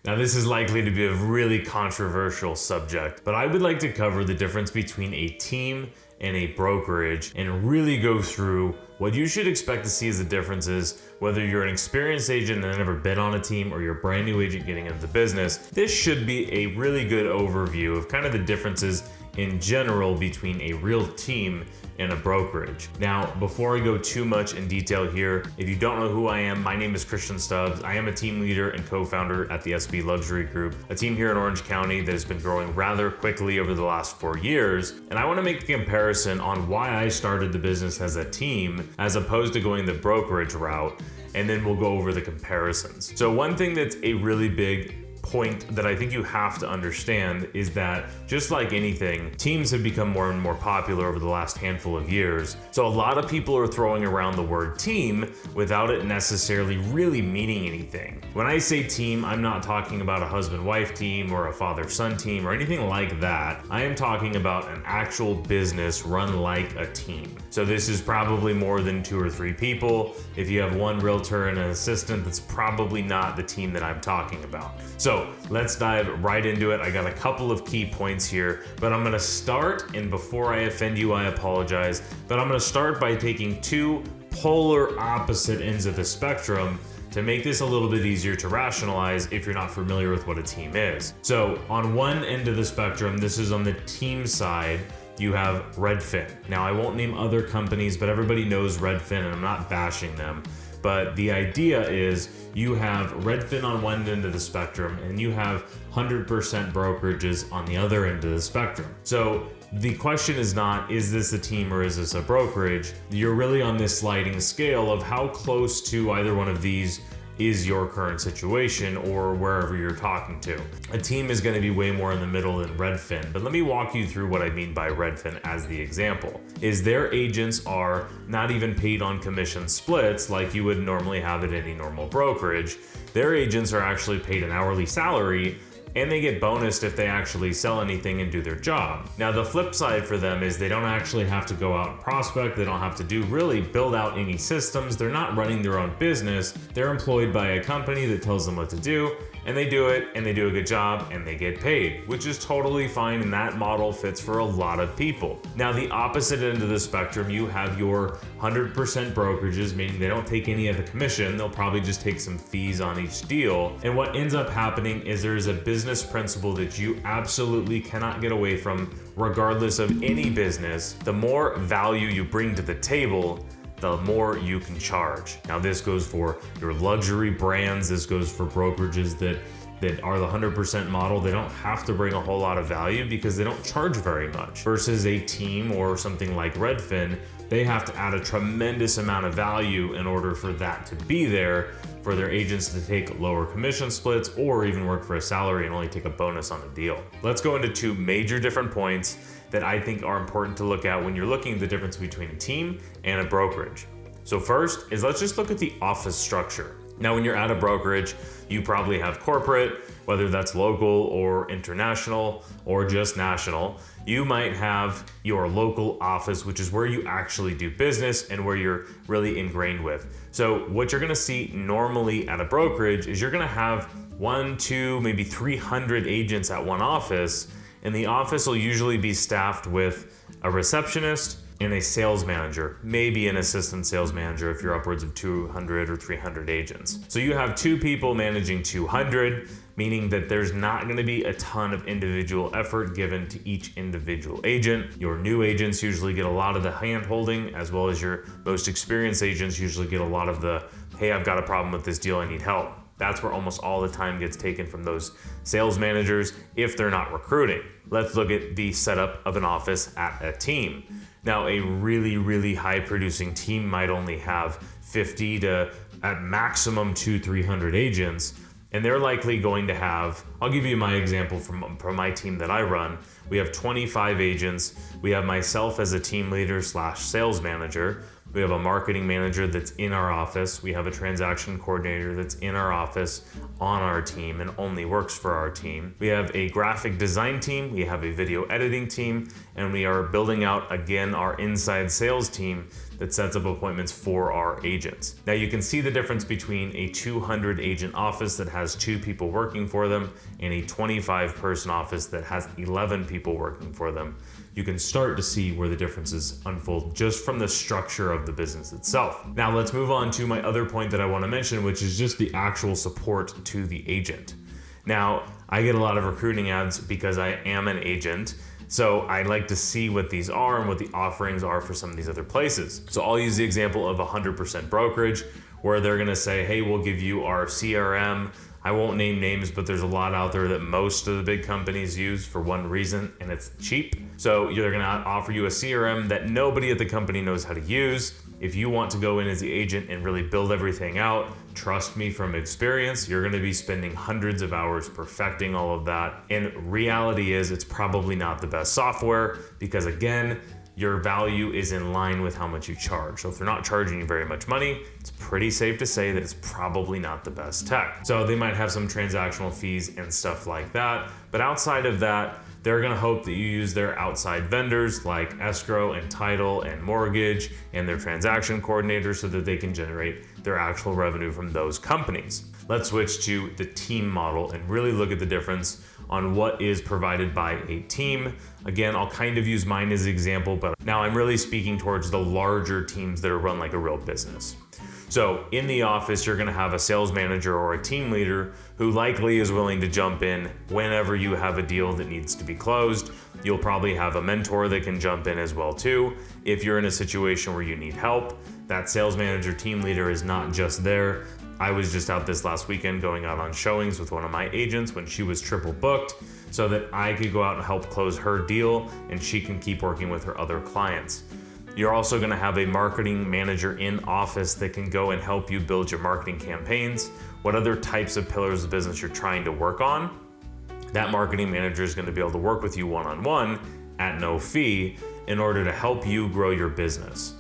Now, this is likely to be a really controversial subject, but I would like to cover the difference between a team and a brokerage and really go through what you should expect to see as the differences, whether you're an experienced agent and have never been on a team or you're a brand new agent getting into the business. This should be a really good overview of kind of the differences in general between a real team and a brokerage. Now, before I go too much in detail here, if you don't know who I am, my name is Christian Stubbs. I am a team leader and co-founder at the SB Luxury Group, a team here in Orange County that has been growing rather quickly over the last 4 years. And I want to make a comparison on why I started the business as a team as opposed to going the brokerage route, and then we'll go over the comparisons. So one thing that's a really big point that I think you have to understand is that just like anything, teams have become more and more popular over the last handful of years. So a lot of people are throwing around the word team without it necessarily really meaning anything. When I say team, I'm not talking about a husband-wife team or a father-son team or anything like that. I am talking about an actual business run like a team. So this is probably more than 2 or 3 people. If you have one realtor and an assistant, that's probably not the team that I'm talking about. So let's dive right into it. I got a couple of key points here, but I'm gonna start, and before I offend you, I apologize, but I'm gonna start by taking 2 polar opposite ends of the spectrum to make this a little bit easier to rationalize if you're not familiar with what a team is. So on one end of the spectrum, this is on the team side, you have Redfin. Now, I won't name other companies, but everybody knows Redfin, and I'm not bashing them. But the idea is you have Redfin on one end of the spectrum and you have 100% brokerages on the other end of the spectrum. So the question is not, is this a team or is this a brokerage? You're really on this sliding scale of how close to either one of these is your current situation or wherever you're talking to. A team is going to be way more in the middle than Redfin, but let me walk you through what I mean by Redfin as the example. Is their agents are not even paid on commission splits like you would normally have at any normal brokerage. Their agents are actually paid an hourly salary, and they get bonused if they actually sell anything and do their job. Now, the flip side for them is they don't actually have to go out and prospect. They don't have to build out any systems. They're not running their own business. They're employed by a company that tells them what to do, and they do it, and they do a good job, and they get paid, which is totally fine, and that model fits for a lot of people. Now, the opposite end of the spectrum, you have your 100% brokerages, meaning they don't take any of the commission. They'll probably just take some fees on each deal. And what ends up happening is there's a business principle that you absolutely cannot get away from, regardless of any business. The more value you bring to the table, the more you can charge. Now, this goes for your luxury brands. This goes for brokerages that are the 100% model. They don't have to bring a whole lot of value because they don't charge very much. Versus a team or something like Redfin, they have to add a tremendous amount of value in order for that to be there, for their agents to take lower commission splits or even work for a salary and only take a bonus on the deal. Let's go into 2 major different points that I think are important to look at when you're looking at the difference between a team and a brokerage. So first is, let's just look at the office structure. Now, when you're at a brokerage, you probably have corporate, whether that's local or international or just national. You might have your local office, which is where you actually do business and where you're really ingrained with. So what you're gonna see normally at a brokerage is you're gonna have 1, 2, maybe 300 agents at one office, and the office will usually be staffed with a receptionist and a sales manager, maybe an assistant sales manager if you're upwards of 200 or 300 agents. So you have 2 people managing 200, meaning that there's not going to be a ton of individual effort given to each individual agent. Your new agents usually get a lot of the hand holding, as well as your most experienced agents usually get a lot of the, hey, I've got a problem with this deal, I need help. That's where almost all the time gets taken from those sales managers if they're not recruiting. Let's look at the setup of an office at a team. Now, a really, really high producing team might only have 50 to at maximum 200-300 agents, and they're likely going to have, I'll give you my example from my team that I run. We have 25 agents. We have myself as a team leader / sales manager. We have a marketing manager that's in our office. We have a transaction coordinator that's in our office on our team and only works for our team. We have a graphic design team. We have a video editing team, and we are building out, again, our inside sales team that sets up appointments for our agents. Now you can see the difference between a 200 agent office that has 2 people working for them and a 25 person office that has 11 people working for them. You can start to see where the differences unfold just from the structure of the business itself. Now let's move on to my other point that I want to mention, which is just the actual support to the agent. Now, I get a lot of recruiting ads because I am an agent, so I like to see what these are and what the offerings are for some of these other places. So I'll use the example of 100% Brokerage, where they're gonna say, hey, we'll give you our CRM. I won't name names, but there's a lot out there that most of the big companies use for one reason, and it's cheap. So they're gonna offer you a CRM that nobody at the company knows how to use. If you want to go in as the agent and really build everything out, trust me from experience, you're gonna be spending hundreds of hours perfecting all of that. And reality is it's probably not the best software because again, your value is in line with how much you charge. So if they're not charging you very much money, it's pretty safe to say that it's probably not the best tech. So they might have some transactional fees and stuff like that. But outside of that, they're gonna hope that you use their outside vendors like escrow and title and mortgage and their transaction coordinators so that they can generate their actual revenue from those companies. Let's switch to the team model and really look at the difference on what is provided by a team. Again, I'll kind of use mine as an example, but now I'm really speaking towards the larger teams that are run like a real business. So in the office, you're gonna have a sales manager or a team leader who likely is willing to jump in whenever you have a deal that needs to be closed. You'll probably have a mentor that can jump in as well too. If you're in a situation where you need help, that sales manager team leader is not just there. I was just out this last weekend going out on showings with one of my agents when she was triple booked so that I could go out and help close her deal and she can keep working with her other clients. You're also gonna have a marketing manager in office that can go and help you build your marketing campaigns. What other types of pillars of business you're trying to work on, that marketing manager is gonna be able to work with you one-on-one at no fee in order to help you grow your business.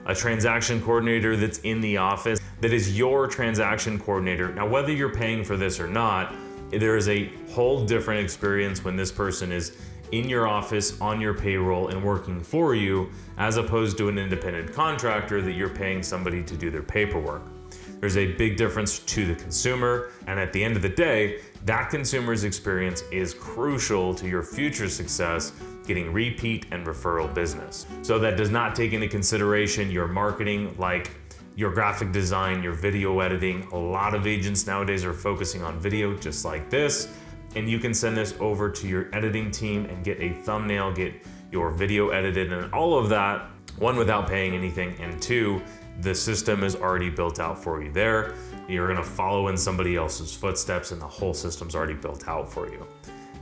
A transaction coordinator that's in the office, that is your transaction coordinator. Now, whether you're paying for this or not, there is a whole different experience when this person is in your office, on your payroll, and working for you, as opposed to an independent contractor that you're paying somebody to do their paperwork. There's a big difference to the consumer, and at the end of the day, that consumer's experience is crucial to your future success, getting repeat and referral business. So that does not take into consideration your marketing, like your graphic design, your video editing. A lot of agents nowadays are focusing on video just like this, and you can send this over to your editing team and get a thumbnail, get your video edited and all of that, one, without paying anything, and two, the system is already built out for you there. You're gonna follow in somebody else's footsteps and the whole system's already built out for you.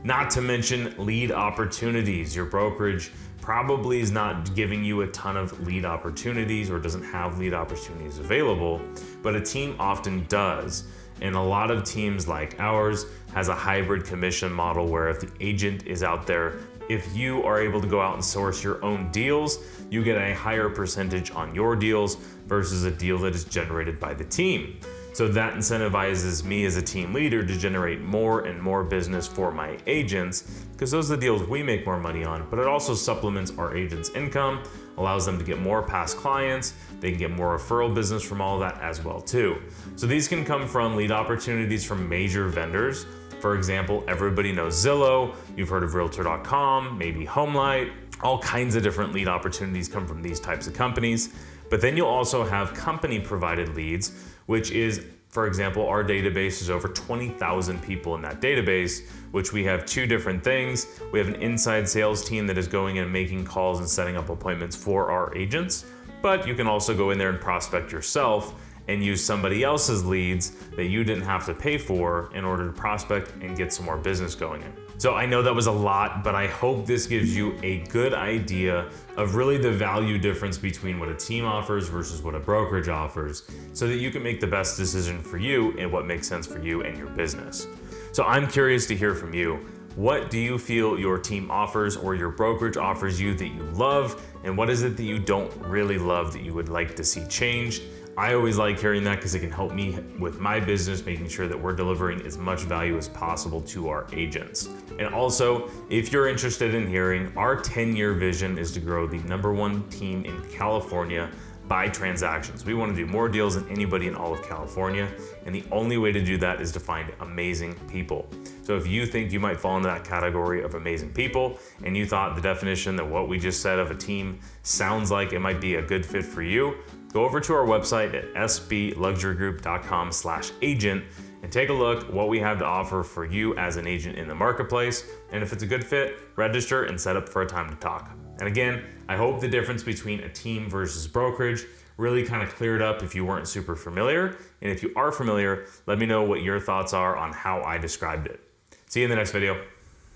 Not to mention lead opportunities. Your brokerage probably is not giving you a ton of lead opportunities or doesn't have lead opportunities available, but a team often does. And a lot of teams like ours has a hybrid commission model where if the agent is out there, if you are able to go out and source your own deals, you get a higher percentage on your deals versus a deal that is generated by the team. So that incentivizes me as a team leader to generate more and more business for my agents, because those are the deals we make more money on, but it also supplements our agents' income, allows them to get more past clients, they can get more referral business from all of that as well too. So these can come from lead opportunities from major vendors. For example, everybody knows Zillow, you've heard of Realtor.com, maybe HomeLight, all kinds of different lead opportunities come from these types of companies. But then you'll also have company provided leads, which is, for example, our database is over 20,000 people in that database, which we have two different things. We have an inside sales team that is going and making calls and setting up appointments for our agents, but you can also go in there and prospect yourself and use somebody else's leads that you didn't have to pay for in order to prospect and get some more business going in. So I know that was a lot, but I hope this gives you a good idea of really the value difference between what a team offers versus what a brokerage offers, so that you can make the best decision for you and what makes sense for you and your business. So I'm curious to hear from you. What do you feel your team offers or your brokerage offers you that you love? And what is it that you don't really love that you would like to see changed? I always like hearing that because it can help me with my business, making sure that we're delivering as much value as possible to our agents. And also, if you're interested in hearing, our 10-year vision is to grow the #1 team in California buy transactions. We want to do more deals than anybody in all of California, and the only way to do that is to find amazing people. So if you think you might fall into that category of amazing people, and you thought the definition that what we just said of a team sounds like it might be a good fit for you, go over to our website at sbluxurygroup.com/agent and take a look at what we have to offer for you as an agent in the marketplace. And if it's a good fit, register and set up for a time to talk. And again, I hope the difference between a team versus brokerage really kind of cleared up if you weren't super familiar. And if you are familiar, let me know what your thoughts are on how I described it. See you in the next video.